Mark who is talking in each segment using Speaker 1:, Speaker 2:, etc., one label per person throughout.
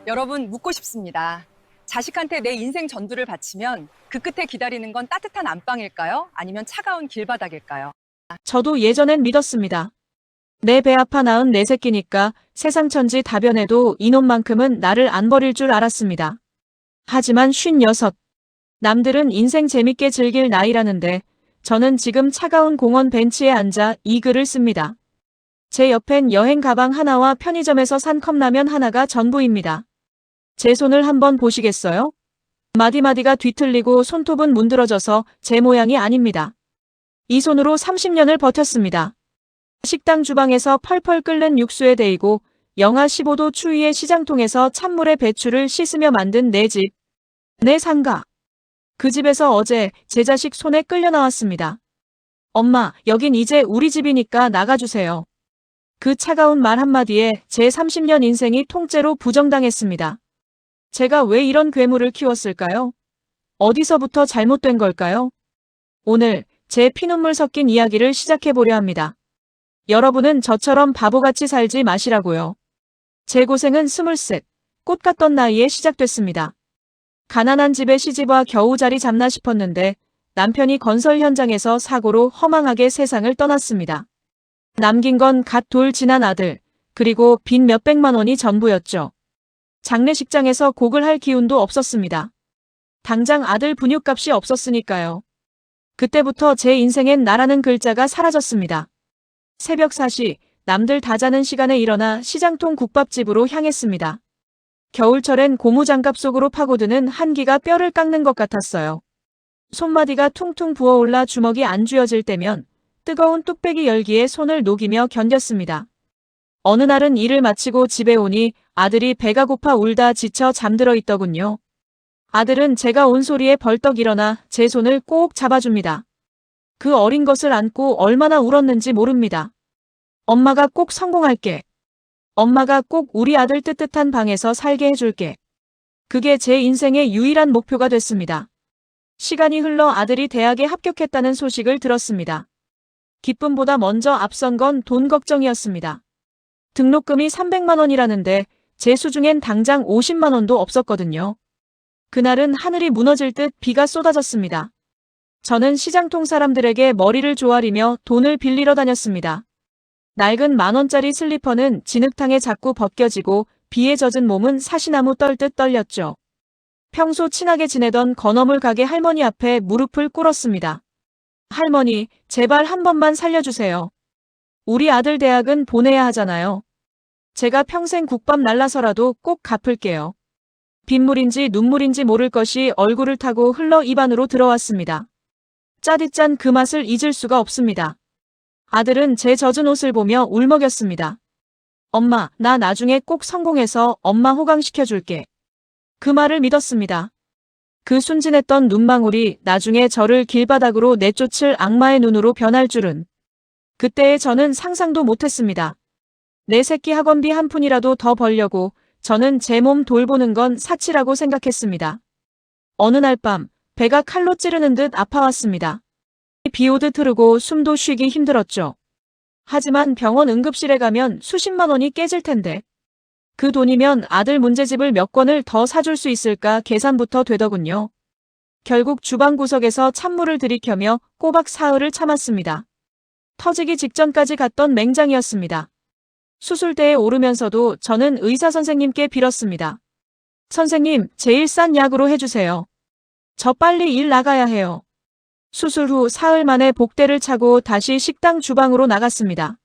Speaker 1: 여러분, 묻고 싶습니다. 자식한테 내 인생 전두를 바치면 그 끝에 기다리는 건 따뜻한 안방일까요? 아니면 차가운 길바닥일까요?
Speaker 2: 저도 예전엔 믿었습니다. 내 배 아파 낳은 내 새끼니까 세상 천지 다 변해도 이놈만큼은 나를 안 버릴 줄 알았습니다. 하지만 56. 남들은 인생 재밌게 즐길 나이라는데 저는 지금 차가운 공원 벤치에 앉아 이 글을 씁니다. 제 옆엔 여행 가방 하나와 편의점에서 산 컵라면 하나가 전부입니다. 제 손을 한번 보시겠어요? 마디마디가 뒤틀리고 손톱은 문드러져서 제 모양이 아닙니다. 이 손으로 30년을 버텼습니다. 식당 주방에서 펄펄 끓는 육수에 데이고 영하 15도 추위의 시장통에서 찬물에 배추를 씻으며 만든 내 집, 내 상가. 그 집에서 어제 제 자식 손에 끌려 나왔습니다. 엄마, 여긴 이제 우리 집이니까 나가주세요. 그 차가운 말 한마디에 제 30년 인생이 통째로 부정당했습니다. 제가 왜 이런 괴물을 키웠을까요? 어디서부터 잘못된 걸까요? 오늘 제 피눈물 섞인 이야기를 시작해보려 합니다. 여러분은 저처럼 바보같이 살지 마시라고요. 제 고생은 23, 꽃 같던 나이에 시작됐습니다. 가난한 집에 시집와 겨우 자리 잡나 싶었는데 남편이 건설 현장에서 사고로 허망하게 세상을 떠났습니다. 남긴 건 갓 돌 지난 아들, 그리고 빚 몇백만 원이 전부였죠. 장례식장에서 곡을 할 기운도 없었습니다. 당장 아들 분유값이 없었으니까요. 그때부터 제 인생엔 나라는 글자가 사라졌습니다. 새벽 4시, 남들 다 자는 시간에 일어나 시장통 국밥집으로 향했습니다. 겨울철엔 고무장갑 속으로 파고드는 한기가 뼈를 깎는 것 같았어요. 손마디가 퉁퉁 부어올라 주먹이 안 쥐어질 때면 뜨거운 뚝배기 열기에 손을 녹이며 견뎠습니다. 어느 날은 일을 마치고 집에 오니 아들이 배가 고파 울다 지쳐 잠들어 있더군요. 아들은 제가 온 소리에 벌떡 일어나 제 손을 꼭 잡아줍니다. 그 어린 것을 안고 얼마나 울었는지 모릅니다. 엄마가 꼭 성공할게. 엄마가 꼭 우리 아들 뜨뜻한 방에서 살게 해줄게. 그게 제 인생의 유일한 목표가 됐습니다. 시간이 흘러 아들이 대학에 합격했다는 소식을 들었습니다. 기쁨보다 먼저 앞선 건 돈 걱정이었습니다. 등록금이 300만 원이라는데 제 수중엔 당장 50만 원도 없었거든요. 그날은 하늘이 무너질 듯 비가 쏟아졌습니다. 저는 시장통 사람들에게 머리를 조아리며 돈을 빌리러 다녔습니다. 낡은 만원짜리 슬리퍼는 진흙탕에 자꾸 벗겨지고 비에 젖은 몸은 사시나무 떨듯 떨렸죠. 평소 친하게 지내던 건어물 가게 할머니 앞에 무릎을 꿇었습니다. 할머니, 제발 한 번만 살려주세요. 우리 아들 대학은 보내야 하잖아요. 제가 평생 국밥 날라서라도 꼭 갚을게요. 빗물인지 눈물인지 모를 것이 얼굴을 타고 흘러 입안으로 들어왔습니다. 짜릿짠 그 맛을 잊을 수가 없습니다. 아들은 제 젖은 옷을 보며 울먹였습니다. 엄마, 나 나중에 꼭 성공해서 엄마 호강시켜줄게. 그 말을 믿었습니다. 그 순진했던 눈망울이 나중에 저를 길바닥으로 내쫓을 악마의 눈으로 변할 줄은. 그때의 저는 상상도 못했습니다. 내 새끼 학원비 한 푼이라도 더 벌려고 저는 제 몸 돌보는 건 사치라고 생각했습니다. 어느 날 밤 배가 칼로 찌르는 듯 아파왔습니다. 비 오듯 흐르고 숨도 쉬기 힘들었죠. 하지만 병원 응급실에 가면 수십만 원이 깨질 텐데. 그 돈이면 아들 문제집을 몇 권을 더 사줄 수 있을까 계산부터 되더군요. 결국 주방 구석에서 찬물을 들이켜며 꼬박 사흘을 참았습니다. 터지기 직전까지 갔던 맹장이었습니다. 수술대에 오르면서도 저는 의사 선생님께 빌었습니다. 선생님, 제일 싼 약으로 해주세요. 저 빨리 일 나가야 해요. 수술 후 사흘 만에 복대를 차고 다시 식당 주방으로 나갔습니다.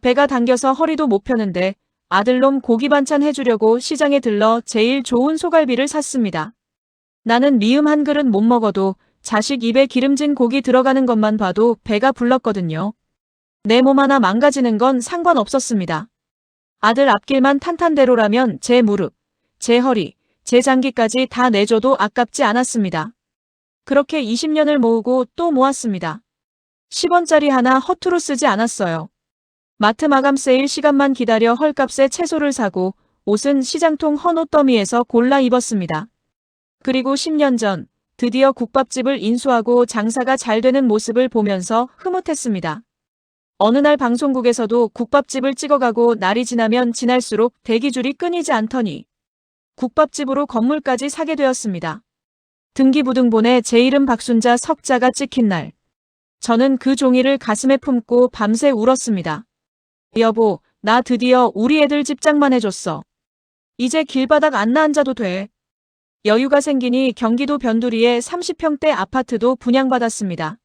Speaker 2: 배가 당겨서 허리도 못 펴는데 아들놈 고기 반찬 해주려고 시장에 들러 제일 좋은 소갈비를 샀습니다. 나는 미음 한 그릇 못 먹어도 자식 입에 기름진 고기 들어가는 것만 봐도 배가 불렀거든요. 내 몸 하나 망가지는 건 상관없었습니다. 아들 앞길만 탄탄대로라면 제 무릎, 제 허리, 제 장기까지 다 내줘도 아깝지 않았습니다. 그렇게 20년을 모으고 또 모았습니다. 10원짜리 하나 허투루 쓰지 않았어요. 마트 마감 세일 시간만 기다려 헐값에 채소를 사고 옷은 시장통 헌옷 더미에서 골라 입었습니다. 그리고 10년 전 드디어 국밥집을 인수하고 장사가 잘 되는 모습을 보면서 흐뭇했습니다. 어느 날 방송국에서도 국밥집을 찍어가고 날이 지나면 지날수록 대기줄이 끊이지 않더니 국밥집으로 건물까지 사게 되었습니다. 등기부등본에 제 이름 박순자 석자가 찍힌 날. 저는 그 종이를 가슴에 품고 밤새 울었습니다. 여보, 나 드디어 우리 애들 집장만 해줬어. 이제 길바닥 안 나앉아도 돼. 여유가 생기니 경기도 변두리에 30평대 아파트도 분양받았습니다.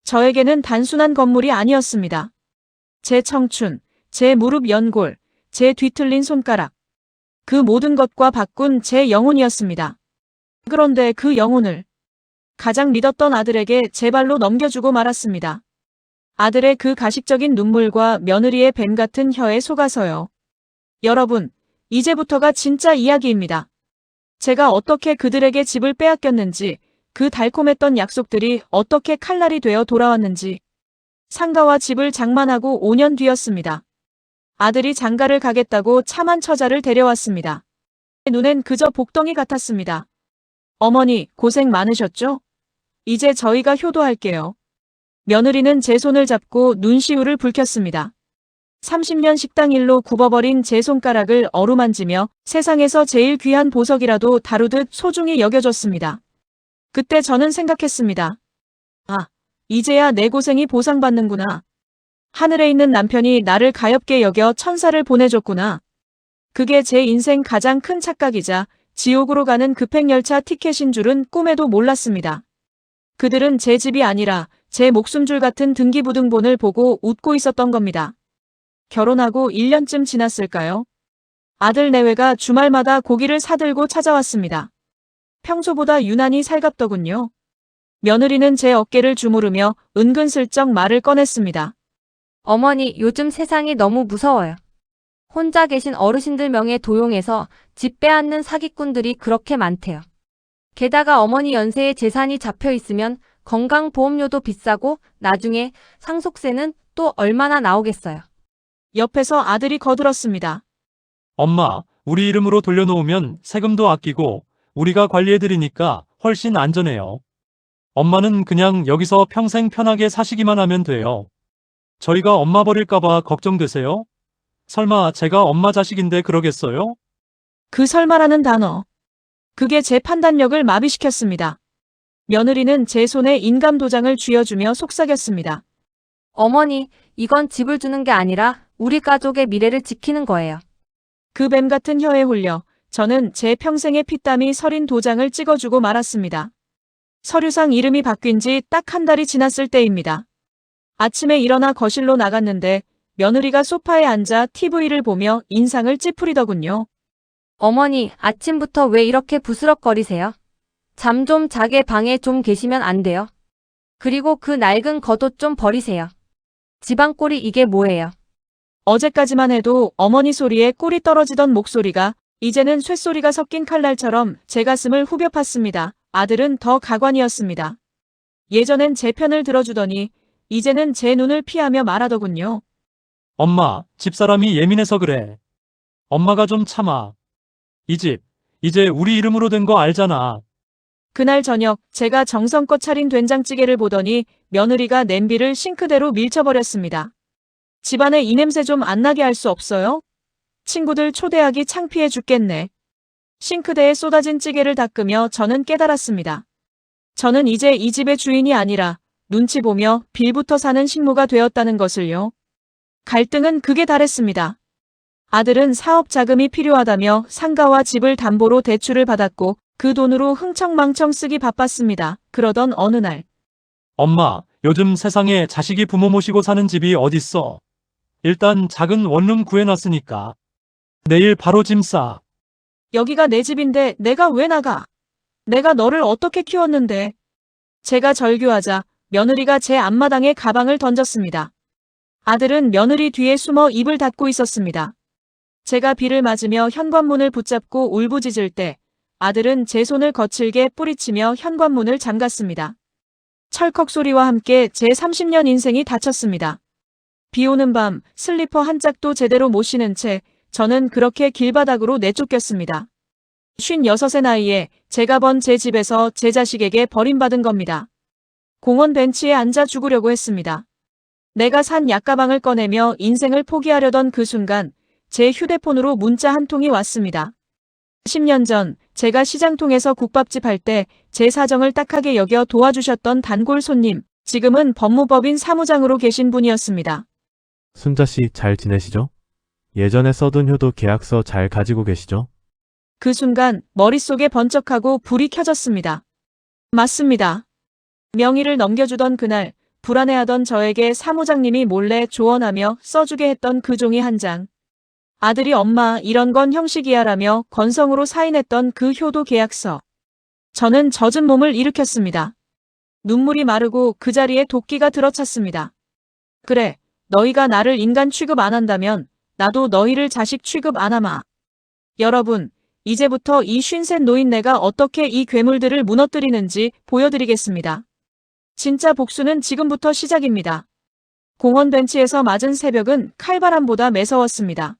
Speaker 2: 저에게는 단순한 건물이 아니었습니다. 제 청춘, 제 무릎 연골, 제 뒤틀린 손가락. 그 모든 것과 바꾼 제 영혼이었습니다. 그런데 그 영혼을 가장 믿었던 아들에게 제 발로 넘겨주고 말았습니다. 아들의 그 가식적인 눈물과 며느리의 뱀 같은 혀에 속아서요. 여러분, 이제부터가 진짜 이야기입니다. 제가 어떻게 그들에게 집을 빼앗겼는지, 그 달콤했던 약속들이 어떻게 칼날이 되어 돌아왔는지. 상가와 집을 장만하고 5년 뒤였습니다. 아들이 장가를 가겠다고 참한 처자를 데려왔습니다. 제 눈엔 그저 복덩이 같았습니다. 어머니, 고생 많으셨죠? 이제 저희가 효도할게요. 며느리는 제 손을 잡고 눈시울을 붉혔습니다. 30년 식당 일로 굽어버린 제 손가락을 어루만지며 세상에서 제일 귀한 보석이라도 다루듯 소중히 여겨줬습니다. 그때 저는 생각했습니다. 아, 이제야 내 고생이 보상받는구나. 하늘에 있는 남편이 나를 가엾게 여겨 천사를 보내줬구나. 그게 제 인생 가장 큰 착각이자 지옥으로 가는 급행열차 티켓인 줄은 꿈에도 몰랐습니다. 그들은 제 집이 아니라 제 목숨줄 같은 등기부등본을 보고 웃고 있었던 겁니다. 결혼하고 1년쯤 지났을까요? 아들 내외가 주말마다 고기를 사들고 찾아왔습니다. 평소보다 유난히 살갑더군요. 며느리는 제 어깨를 주무르며 은근슬쩍 말을 꺼냈습니다.
Speaker 3: 어머니, 요즘 세상이 너무 무서워요. 혼자 계신 어르신들 명예 도용해서 집 빼앗는 사기꾼들이 그렇게 많대요. 게다가 어머니 연세에 재산이 잡혀 있으면 건강보험료도 비싸고 나중에 상속세는 또 얼마나 나오겠어요.
Speaker 2: 옆에서 아들이 거들었습니다.
Speaker 4: 엄마, 우리 이름으로 돌려놓으면 세금도 아끼고 우리가 관리해드리니까 훨씬 안전해요. 엄마는 그냥 여기서 평생 편하게 사시기만 하면 돼요. 저희가 엄마 버릴까봐 걱정되세요? 설마 제가 엄마 자식인데 그러겠어요?
Speaker 2: 그 설마라는 단어. 그게 제 판단력을 마비시켰습니다. 며느리는 제 손에 인감도장을 쥐어주며 속삭였습니다.
Speaker 3: 어머니, 이건 집을 주는 게 아니라 우리 가족의 미래를 지키는 거예요.
Speaker 2: 그 뱀 같은 혀에 홀려 저는 제 평생의 피땀이 서린 도장을 찍어주고 말았습니다. 서류상 이름이 바뀐 지 딱 한 달이 지났을 때입니다. 아침에 일어나 거실로 나갔는데 며느리가 소파에 앉아 TV를 보며 인상을 찌푸리더군요.
Speaker 3: 어머니, 아침부터 왜 이렇게 부스럭거리세요? 잠 좀 자게 방에 좀 계시면 안 돼요? 그리고 그 낡은 겉옷 좀 버리세요. 지방골이 이게 뭐예요?
Speaker 2: 어제까지만 해도 어머니 소리에 꿀이 떨어지던 목소리가 이제는 쇳소리가 섞인 칼날처럼 제 가슴을 후벼 팠습니다. 아들은 더 가관이었습니다. 예전엔 제 편을 들어주더니 이제는 제 눈을 피하며 말하더군요.
Speaker 4: 엄마, 집사람이 예민해서 그래. 엄마가 좀 참아. 이 집, 이제 우리 이름으로 된 거 알잖아.
Speaker 2: 그날 저녁 제가 정성껏 차린 된장찌개를 보더니 며느리가 냄비를 싱크대로 밀쳐버렸습니다. 집안에 이 냄새 좀 안 나게 할 수 없어요? 친구들 초대하기 창피해 죽겠네. 싱크대에 쏟아진 찌개를 닦으며 저는 깨달았습니다. 저는 이제 이 집의 주인이 아니라 눈치 보며 빌부터 사는 식모가 되었다는 것을요. 갈등은 극에 달했습니다. 아들은 사업 자금이 필요하다며 상가와 집을 담보로 대출을 받았고 그 돈으로 흥청망청 쓰기 바빴습니다. 그러던 어느 날
Speaker 4: 엄마, 요즘 세상에 자식이 부모 모시고 사는 집이 어딨어. 일단 작은 원룸 구해놨으니까. 내일 바로 짐 싸.
Speaker 2: 여기가 내 집인데 내가 왜 나가? 내가 너를 어떻게 키웠는데? 제가 절규하자 며느리가 제 앞마당에 가방을 던졌습니다. 아들은 며느리 뒤에 숨어 입을 닫고 있었습니다. 제가 비를 맞으며 현관문을 붙잡고 울부짖을 때 아들은 제 손을 거칠게 뿌리치며 현관문을 잠갔습니다. 철컥 소리와 함께 제 30년 인생이 닫혔습니다. 비 오는 밤 슬리퍼 한 짝도 제대로 못 신은 채 저는 그렇게 길바닥으로 내쫓겼습니다. 56의 나이에 제가 번 제 집에서 제 자식에게 버림받은 겁니다. 공원 벤치에 앉아 죽으려고 했습니다. 내가 산 약가방을 꺼내며 인생을 포기하려던 그 순간 제 휴대폰으로 문자 한 통이 왔습니다. 10년 전 제가 시장통에서 국밥집 할 때 제 사정을 딱하게 여겨 도와주셨던 단골 손님, 지금은 법무법인 사무장으로 계신 분이었습니다.
Speaker 5: 순자 씨 잘 지내시죠? 예전에 써둔 효도 계약서 잘 가지고 계시죠?
Speaker 2: 그 순간 머릿속에 번쩍하고 불이 켜졌습니다. 맞습니다. 명의를 넘겨주던 그날, 불안해하던 저에게 사무장님이 몰래 조언하며 써주게 했던 그 종이 한 장. 아들이 엄마 이런 건 형식이야라며 건성으로 사인했던 그 효도 계약서. 저는 젖은 몸을 일으켰습니다. 눈물이 마르고 그 자리에 도끼가 들어찼습니다. 그래, 너희가 나를 인간 취급 안 한다면 나도 너희를 자식 취급 안 하마. 여러분, 이제부터 이 53 노인네가 어떻게 이 괴물들을 무너뜨리는지 보여드리겠습니다. 진짜 복수는 지금부터 시작입니다. 공원 벤치에서 맞은 새벽은 칼바람보다 매서웠습니다.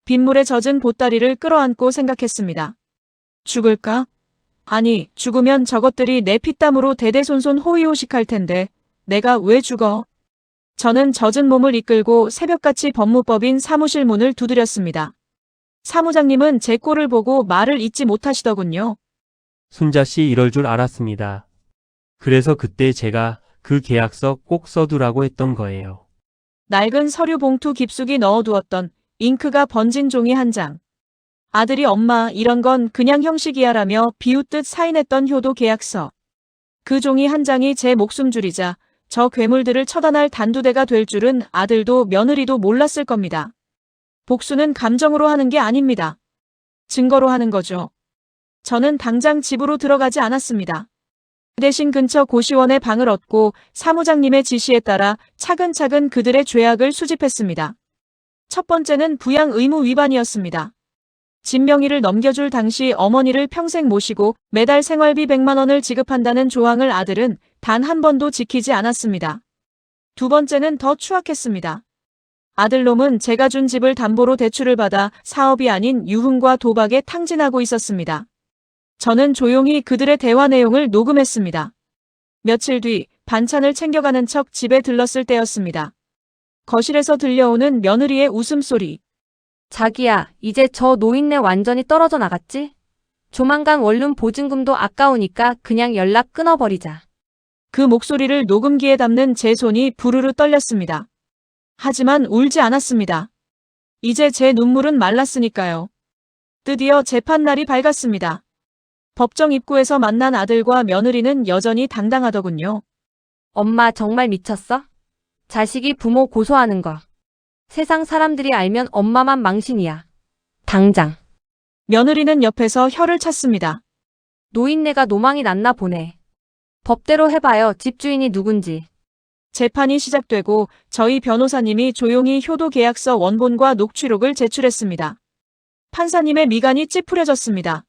Speaker 2: 빗물에 젖은 보따리를 끌어안고 생각했습니다. 죽을까? 아니, 죽으면 저것들이 내 피땀으로 대대손손 호의호식할 텐데 내가 왜 죽어? 저는 젖은 몸을 이끌고 새벽같이 법무법인 사무실 문을 두드렸습니다. 사무장님은 제 꼴을 보고 말을 잇지 못하시더군요.
Speaker 6: 순자 씨 이럴 줄 알았습니다. 그래서 그때 제가 그 계약서 꼭 써두라고 했던 거예요.
Speaker 2: 낡은 서류 봉투 깊숙이 넣어두었던 잉크가 번진 종이 한 장. 아들이 엄마 이런 건 그냥 형식이야라며 비웃듯 사인했던 효도 계약서. 그 종이 한 장이 제 목숨줄이자 저 괴물들을 처단할 단두대가 될 줄은 아들도 며느리도 몰랐을 겁니다. 복수는 감정으로 하는 게 아닙니다. 증거로 하는 거죠. 저는 당장 집으로 들어가지 않았습니다. 대신 근처 고시원에 방을 얻고 사무장님의 지시에 따라 차근차근 그들의 죄악을 수집했습니다. 첫 번째는 부양 의무 위반이었습니다. 집 명의를 넘겨줄 당시 어머니를 평생 모시고 매달 생활비 100만 원을 지급한다는 조항을 아들은 단 한 번도 지키지 않았습니다. 두 번째는 더 추악했습니다. 아들놈은 제가 준 집을 담보로 대출을 받아 사업이 아닌 유흥과 도박에 탕진하고 있었습니다. 저는 조용히 그들의 대화 내용을 녹음했습니다. 며칠 뒤 반찬을 챙겨가는 척 집에 들렀을 때였습니다. 거실에서 들려오는 며느리의 웃음소리.
Speaker 3: 자기야, 이제 저 노인네 완전히 떨어져 나갔지? 조만간 원룸 보증금도 아까우니까 그냥 연락 끊어버리자.
Speaker 2: 그 목소리를 녹음기에 담는 제 손이 부르르 떨렸습니다. 하지만 울지 않았습니다. 이제 제 눈물은 말랐으니까요. 드디어 재판날이 밝았습니다. 법정 입구에서 만난 아들과 며느리는 여전히 당당하더군요.
Speaker 3: 엄마 정말 미쳤어? 자식이 부모 고소하는 거. 세상 사람들이 알면 엄마만 망신이야. 당장.
Speaker 2: 며느리는 옆에서 혀를 찼습니다.
Speaker 3: 노인네가 노망이 났나 보네. 법대로 해봐요, 집주인이 누군지.
Speaker 2: 재판이 시작되고 저희 변호사님이 조용히 효도 계약서 원본과 녹취록을 제출했습니다. 판사님의 미간이 찌푸려졌습니다.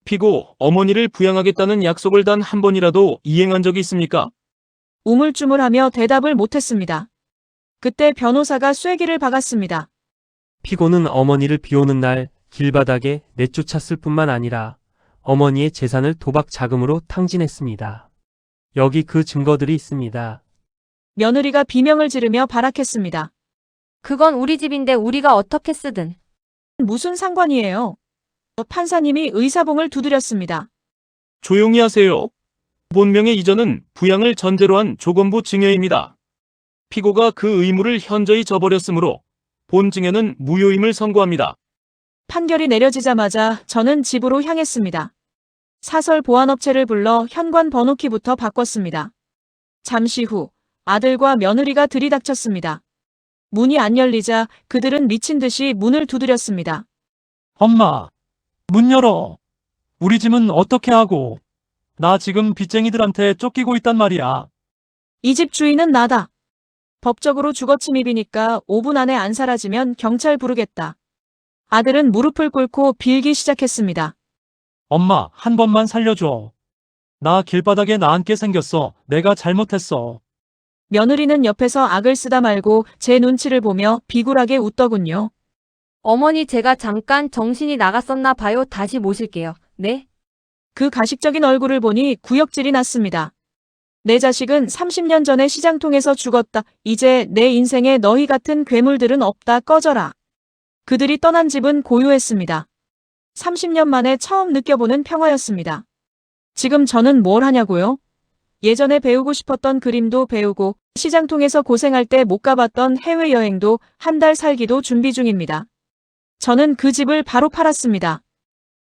Speaker 7: 피고 어머니를 부양하겠다는 약속을 단 한 번이라도 이행한 적이 있습니까?
Speaker 2: 우물쭈물하며 대답을 못했습니다. 그때 변호사가 쐐기를 박았습니다.
Speaker 6: 피고는 어머니를 비오는 날 길바닥에 내쫓았을 뿐만 아니라 어머니의 재산을 도박 자금으로 탕진했습니다. 여기 그 증거들이 있습니다.
Speaker 2: 며느리가 비명을 지르며 발악했습니다.
Speaker 3: 그건 우리 집인데 우리가 어떻게 쓰든.
Speaker 2: 무슨 상관이에요? 판사님이 의사봉을 두드렸습니다.
Speaker 7: 조용히 하세요. 본명의 이전은 부양을 전제로 한 조건부 증여입니다. 피고가 그 의무를 현저히 저버렸으므로 본 증여는 무효임을 선고합니다.
Speaker 2: 판결이 내려지자마자 저는 집으로 향했습니다. 사설 보안업체를 불러 현관 번호키부터 바꿨습니다. 잠시 후 아들과 며느리가 들이닥쳤습니다. 문이 안 열리자 그들은 미친 듯이 문을 두드렸습니다.
Speaker 4: 엄마, 문 열어. 우리 집은 어떻게 하고. 나 지금 빚쟁이들한테 쫓기고 있단 말이야.
Speaker 2: 이 집 주인은 나다. 법적으로 주거침입이니까 5분 안에 안 사라지면 경찰 부르겠다. 아들은 무릎을 꿇고 빌기 시작했습니다.
Speaker 4: 엄마, 한 번만 살려줘. 나 길바닥에 나앉게 생겼어. 내가 잘못했어.
Speaker 2: 며느리는 옆에서 악을 쓰다 말고 제 눈치를 보며 비굴하게 웃더군요.
Speaker 3: 어머니 제가 잠깐 정신이 나갔었나 봐요. 다시 모실게요. 네?
Speaker 2: 그 가식적인 얼굴을 보니 구역질이 났습니다. 내 자식은 30년 전에 시장통에서 죽었다. 이제 내 인생에 너희 같은 괴물들은 없다. 꺼져라. 그들이 떠난 집은 고요했습니다. 30년 만에 처음 느껴보는 평화였습니다. 지금 저는 뭘 하냐고요? 예전에 배우고 싶었던 그림도 배우고 시장 통해서 고생할 때 못 가봤던 해외여행도 한 달 살기도 준비 중입니다. 저는 그 집을 바로 팔았습니다.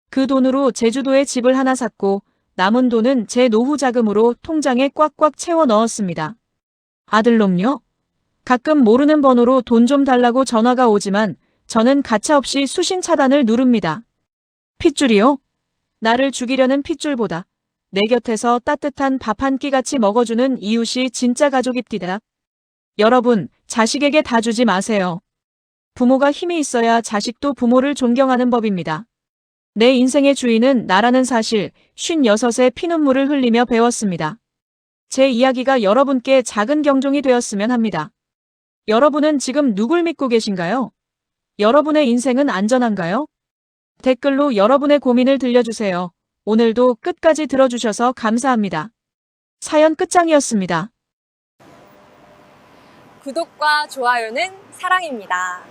Speaker 2: 그 돈으로 제주도에 집을 하나 샀고 남은 돈은 제 노후 자금으로 통장에 꽉꽉 채워 넣었습니다. 아들놈요? 가끔 모르는 번호로 돈 좀 달라고 전화가 오지만 저는 가차없이 수신 차단을 누릅니다. 핏줄이요? 나를 죽이려는 핏줄보다 내 곁에서 따뜻한 밥 한 끼 같이 먹어주는 이웃이 진짜 가족입디다. 여러분, 자식에게 다 주지 마세요. 부모가 힘이 있어야 자식도 부모를 존경하는 법입니다. 내 인생의 주인은 나라는 사실 56의 피눈물을 흘리며 배웠습니다. 제 이야기가 여러분께 작은 경종이 되었으면 합니다. 여러분은 지금 누굴 믿고 계신가요? 여러분의 인생은 안전한가요? 댓글로 여러분의 고민을 들려주세요. 오늘도 끝까지 들어주셔서 감사합니다. 사연 끝장이었습니다.
Speaker 8: 구독과 좋아요는 사랑입니다.